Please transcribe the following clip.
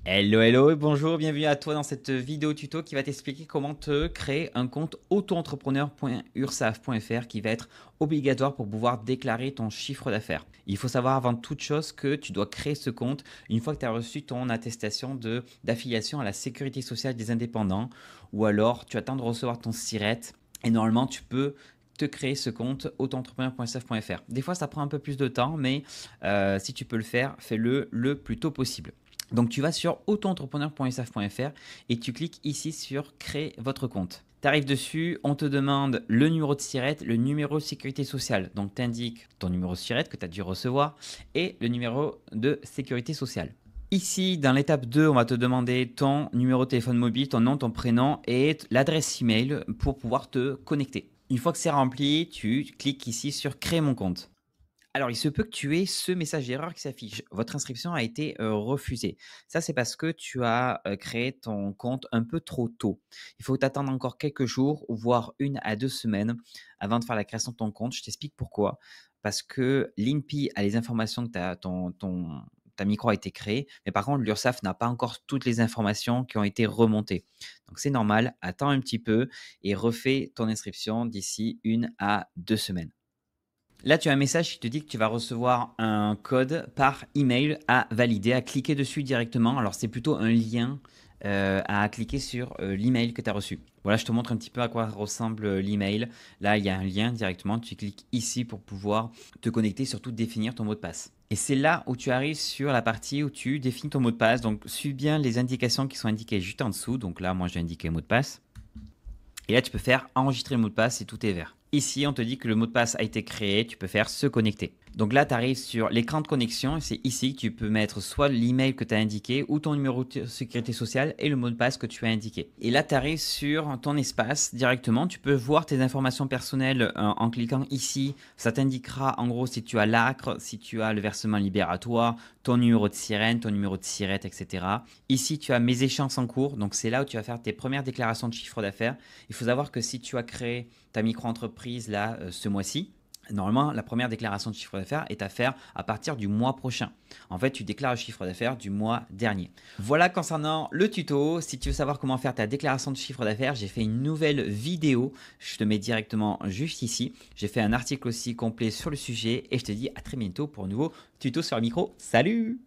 Hello, hello et bonjour, bienvenue à toi dans cette vidéo tuto qui va t'expliquer comment te créer un compte auto-entrepreneur.ursaf.fr qui va être obligatoire pour pouvoir déclarer ton chiffre d'affaires. Il faut savoir avant toute chose que tu dois créer ce compte une fois que tu as reçu ton attestation d'affiliation à la sécurité sociale des indépendants ou alors tu attends de recevoir ton SIRET et normalement tu peux te créer ce compte auto-entrepreneur.ursaf.fr. Des fois ça prend un peu plus de temps mais si tu peux le faire, fais-le le plus tôt possible. Donc tu vas sur autoentrepreneur.usaf.fr et tu cliques ici sur créer votre compte. Tu arrives dessus, on te demande le numéro de SIRET, le numéro de sécurité sociale. Donc tu indiques ton numéro de SIRET que tu as dû recevoir et le numéro de sécurité sociale. Ici, dans l'étape 2, on va te demander ton numéro de téléphone mobile, ton nom, ton prénom et l'adresse email pour pouvoir te connecter. Une fois que c'est rempli, tu cliques ici sur créer mon compte. Alors, il se peut que tu aies ce message d'erreur qui s'affiche. Votre inscription a été refusée. Ça, c'est parce que tu as créé ton compte un peu trop tôt. Il faut t'attendre encore quelques jours, voire 1 à 2 semaines avant de faire la création de ton compte. Je t'explique pourquoi. Parce que l'INPI a les informations que ta micro a été créée, mais par contre, l'URSSAF n'a pas encore toutes les informations qui ont été remontées. Donc, c'est normal. Attends un petit peu et refais ton inscription d'ici 1 à 2 semaines. Là, tu as un message qui te dit que tu vas recevoir un code par email à valider, à cliquer dessus directement. Alors, c'est plutôt un lien à cliquer sur l'email que tu as reçu. Voilà, je te montre un petit peu à quoi ressemble l'email. Là, il y a un lien directement. Tu cliques ici pour pouvoir te connecter, surtout définir ton mot de passe. Et c'est là où tu arrives sur la partie où tu définis ton mot de passe. Donc, suis bien les indications qui sont indiquées juste en dessous. Donc là, moi, j'ai indiqué mot de passe. Et là, tu peux faire enregistrer le mot de passe et tout est vert. Ici, on te dit que le mot de passe a été créé, tu peux faire se connecter. Donc là, tu arrives sur l'écran de connexion et c'est ici que tu peux mettre soit l'email que tu as indiqué ou ton numéro de sécurité sociale et le mot de passe que tu as indiqué. Et là, tu arrives sur ton espace directement. Tu peux voir tes informations personnelles en cliquant ici. Ça t'indiquera en gros si tu as l'ACRE, si tu as le versement libératoire, ton numéro de sirène, ton numéro de SIRET, etc. Ici, tu as mes échéances en cours. Donc, c'est là où tu vas faire tes premières déclarations de chiffre d'affaires. Il faut savoir que si tu as créé ta micro-entreprise là ce mois-ci, normalement, la première déclaration de chiffre d'affaires est à faire à partir du mois prochain. En fait, tu déclares le chiffre d'affaires du mois dernier. Voilà concernant le tuto. Si tu veux savoir comment faire ta déclaration de chiffre d'affaires, j'ai fait une nouvelle vidéo. Je te mets directement juste ici. J'ai fait un article aussi complet sur le sujet et je te dis à très bientôt pour un nouveau tuto sur le micro. Salut!